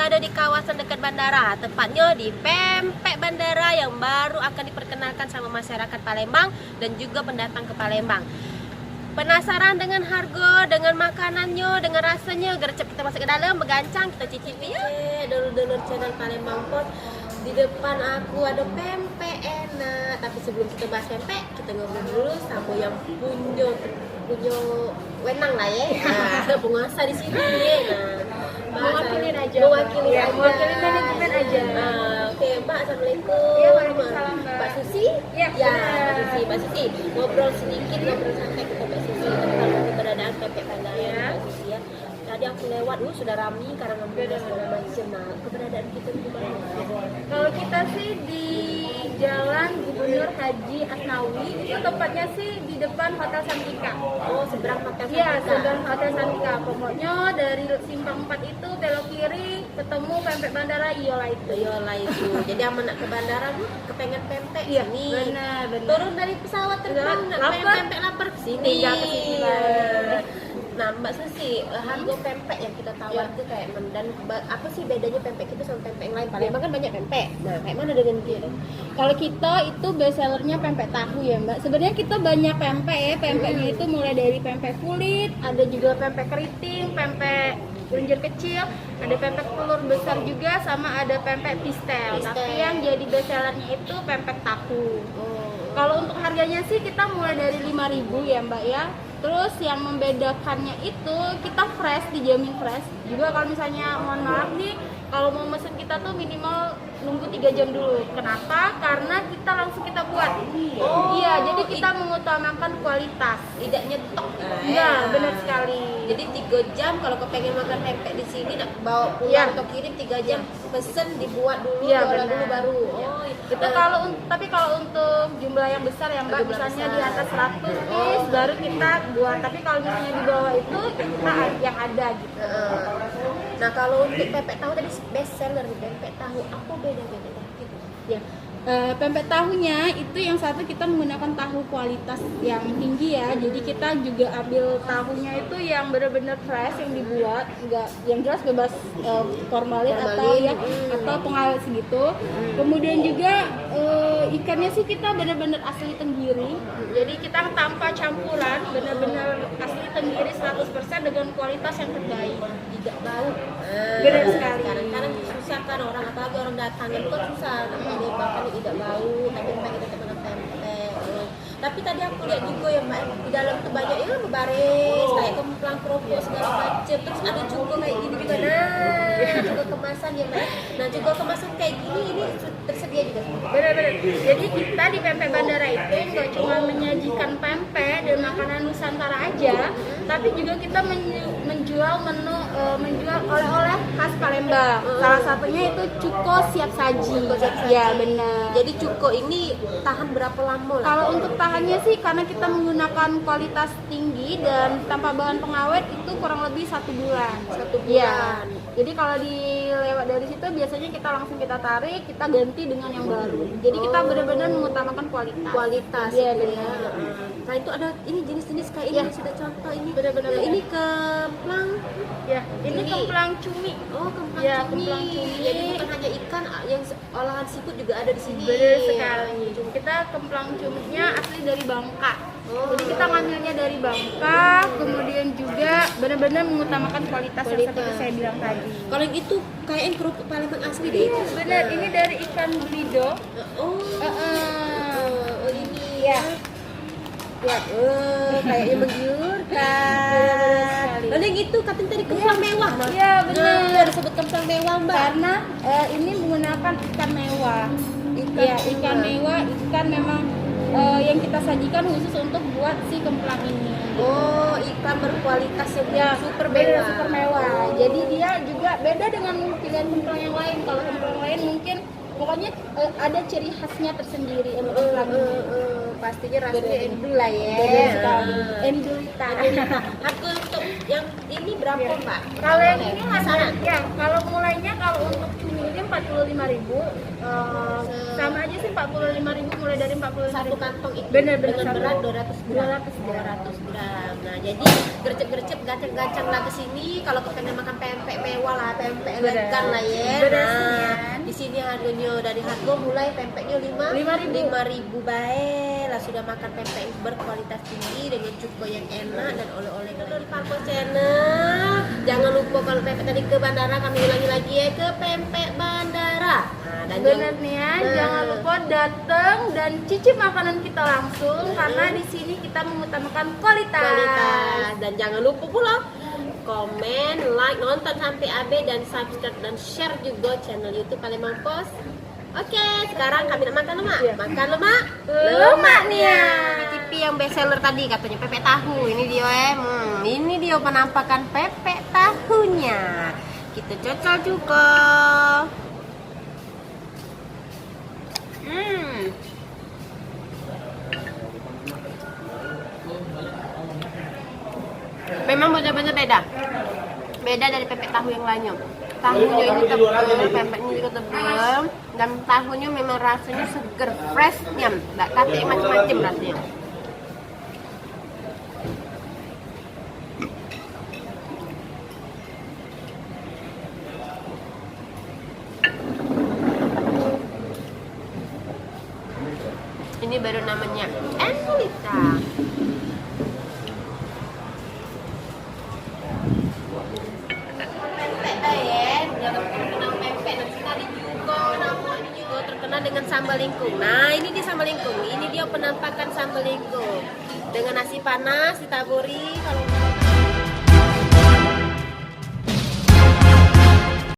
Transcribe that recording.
berada di kawasan dekat bandara, tepatnya di Pempek Bandara yang baru akan diperkenalkan sama masyarakat Palembang dan juga pendatang ke Palembang. Penasaran dengan harga, dengan makanannya, dengan rasanya? Gercep kita masuk ke dalam, bergancang, kita cicipi ya. Dulur-dulur channel Palembang Pot. Di depan aku ada pempek enak. Tapi sebelum kita bahas pempek, kita ngobrol dulu sama yang punya wenang lah ya. Nah, penguasa di sini. Nah, mewakilin aja. Mewakilin manajemen aja. Oke, Mbak, assalamualaikum. Ya, waalaikumsalam, Mbak. Mbak Susi? Ya, Mbak Susi. Ngobrol sedikit, ngobrol santai kita Mbak Susi tentang keberadaan pempek bandara ya. Mbak Susi ya. Tadi aku lewat sudah ramai karena ngambil segala macam. Nah, keberadaan kita di mana? Kalau kita sih di Jalan Gubernur Haji Asnawi, itu tempatnya sih di depan Hotel Santika. Oh, seberang Hotel Santika. Iya, seberang Hotel Santika. Pokoknya dari simpang 4 itu belok kiri ketemu pempek bandara Iyola itu. Jadi aman nak ke bandara Bu, kepengen pempek Iya, sini. benar. Turun dari pesawat terbang nak pengen Lapar. pempek lapar sini. Tinggal ke sini, Mbak. Nah, Mbak Susi, harga pempek yang kita tawar itu kayak mana? Dan apa sih bedanya pempek kita sama pempek yang lain? Palembang kan banyak pempek. Nah, kayak mana dengan kita? Kalau kita itu best sellernya pempek tahu ya Mbak. Sebenarnya kita banyak pempek ya. Pempeknya itu mulai dari pempek kulit, ada juga pempek keriting, pempek lenjer kecil, ada pempek telur besar juga, sama ada pempek pistel. Tapi yang jadi best sellernya itu pempek tahu. Kalau untuk harganya sih kita mulai dari 5.000 ya Mbak ya. Terus yang membedakannya itu kita fresh, dijamin fresh. Juga kalau misalnya mohon maaf nih, kalau mau mesen kita tuh minimal nunggu 3 jam dulu. Kenapa? Karena kita langsung kita buat. Iya, jadi kita mengutamakan kualitas. Tidak nyetok. Iya, benar sekali. Jadi 3 jam kalau kepengen makan pempek di sini nak bawa pulang atau kirim 3 jam pesen dibuat dulu, diolah dulu baru. Itu tapi kalau untuk jumlah yang besar ya Mbak, misalnya di atas 100 piece baru kita buat. Tapi kalau misalnya di bawah itu kita yang ada gitu. Nah, kalau untuk pempek tahu tadi best seller pempek tahu, apa bedanya gitu? Ya. Pempek tahunya itu yang satu kita menggunakan tahu kualitas yang tinggi ya. Jadi kita juga ambil tahunya itu yang benar-benar fresh, yang dibuat enggak yang jelas bebas formalin atau pengawet segitu. Kemudian juga ikannya sih kita benar-benar asli Tenggiri. Jadi kita tanpa campuran, benar-benar asli Tenggiri 100% dengan kualitas yang terbaik. Tidak bau. Benar sekali. Kadang-kadang susah kan orang, apalagi orang datang itu kan susah namanya bahkan tidak bau, tapi memang kita dengan pempek. Tapi tadi aku lihat juga ya Mbak, di dalam tuh banyak ya berbaris kayak kemplang kerupuk segala macam. Terus ada juga kayak gini juga, juga kemasan ya Mbak. Nah, juga kemasan kayak gini ini tersedia juga. Benar-benar. Jadi kita di Pempek Bandara itu nggak cuma menyajikan pempek dan makanan Nusantara aja, tapi juga kita menjual menjual oleh-oleh khas Palembang. Salah satunya itu cuko siap saji. Ya benar. Jadi cuko ini tahan berapa lama lah? Kalau untuk tahannya sih karena kita menggunakan kualitas tinggi dan tanpa bahan pengawet itu kurang lebih 1 bulan. 1 bulan. Ya. Jadi kalau dilewat dari situ biasanya kita langsung kita tarik, kita ganti dengan yang baru. Jadi kita benar-benar mengutamakan kualitas. Iya benar. Nah, itu ada ini jenis-jenis kayak ini sudah contoh ini. Benar-benar. Nah, ini kemplang. Ya, ini kemplang cumi. Oh, kemplang Ya, cumi. kemplang cumi. Jadi bukan hanya ikan, yang olahan seafood juga ada di sini. Benar sekali. Kita kemplang cuminya asli dari Bangka. Jadi kita ngambilnya dari Bangka, kemudian juga benar-benar mengutamakan kualitas yang seperti saya bilang tadi. Kalau yang itu kayak kerupuk Palembang asli deh. Benar, ini dari ikan belido. Oh, ini Ya. Ya, kayaknya menggiurkan. Lalu yang itu katanya tadi kemplang mewah, Mbak. Iya, benar. Ada sebut kemplang mewah, Mbak. Karena ini menggunakan ikan mewah. Ikan mewah, ikan memang yang kita sajikan khusus untuk buat si kemplang ini. Oh, ikan berkualitas yang super mewah. Super mewah. Jadi dia juga beda dengan pilihan kemplang yang lain. Kalau kemplang lain mungkin pokoknya ada ciri khasnya tersendiri untuk kemplang ini. Pastinya rasanya endul lah ya. Endulita. Harga untuk yang ini berapa, Mbak? Kalau yang ini harga, ya kalau mulainya kalau untuk cumi ini 45.000. Sama aja sih 45.000, mulai dari 45.000. Satu kantong itu Bener, dengan satu. berat 200 gram. 200 gram. Nah, jadi gercep-gercep gacang-gacang lah ke sini kalau pengen makan pempek mewah lah, pempek elegan lah ya. Bener, Nah, di sini harganya dari harga mulai pempeknya 5.000 baik lah, sudah makan pempek yang berkualitas tinggi dengan cuko yang enak dan oleh-oleh dari Parko Channel. Jangan lupa kalau pempek tadi ke bandara, kami ulangi lagi ya, ke pempek bandara. Nah, dan Bener nih ya, jangan lupa datang dan cicip makanan kita langsung karena di sini kita mengutamakan kualitas. Dan jangan lupa pula komen, like, nonton sampai habis dan subscribe dan share juga channel YouTube Palembang Post. Oke, sekarang kami nak makan lemak. Iya. Makan lemak. Lemaknya. Cicipi yang best seller tadi katanya pepek tahu. Ini dia ini dia penampakan pepek tahunya. Kita cocol juga. Memang benar-benar beda dari pepek tahu yang lainnya. Tahunya ini tebal, pempeknya juga tebal, dan tahunya memang rasanya seger, fresh, nyam, nggak kate macam-macam rasanya. Ini baru namanya Enlita. Terkenal dengan sambal lingkung. Nah, ini dia sambal lingkung. Ini dia penampakan sambal lingkung dengan nasi panas ditaburi kalau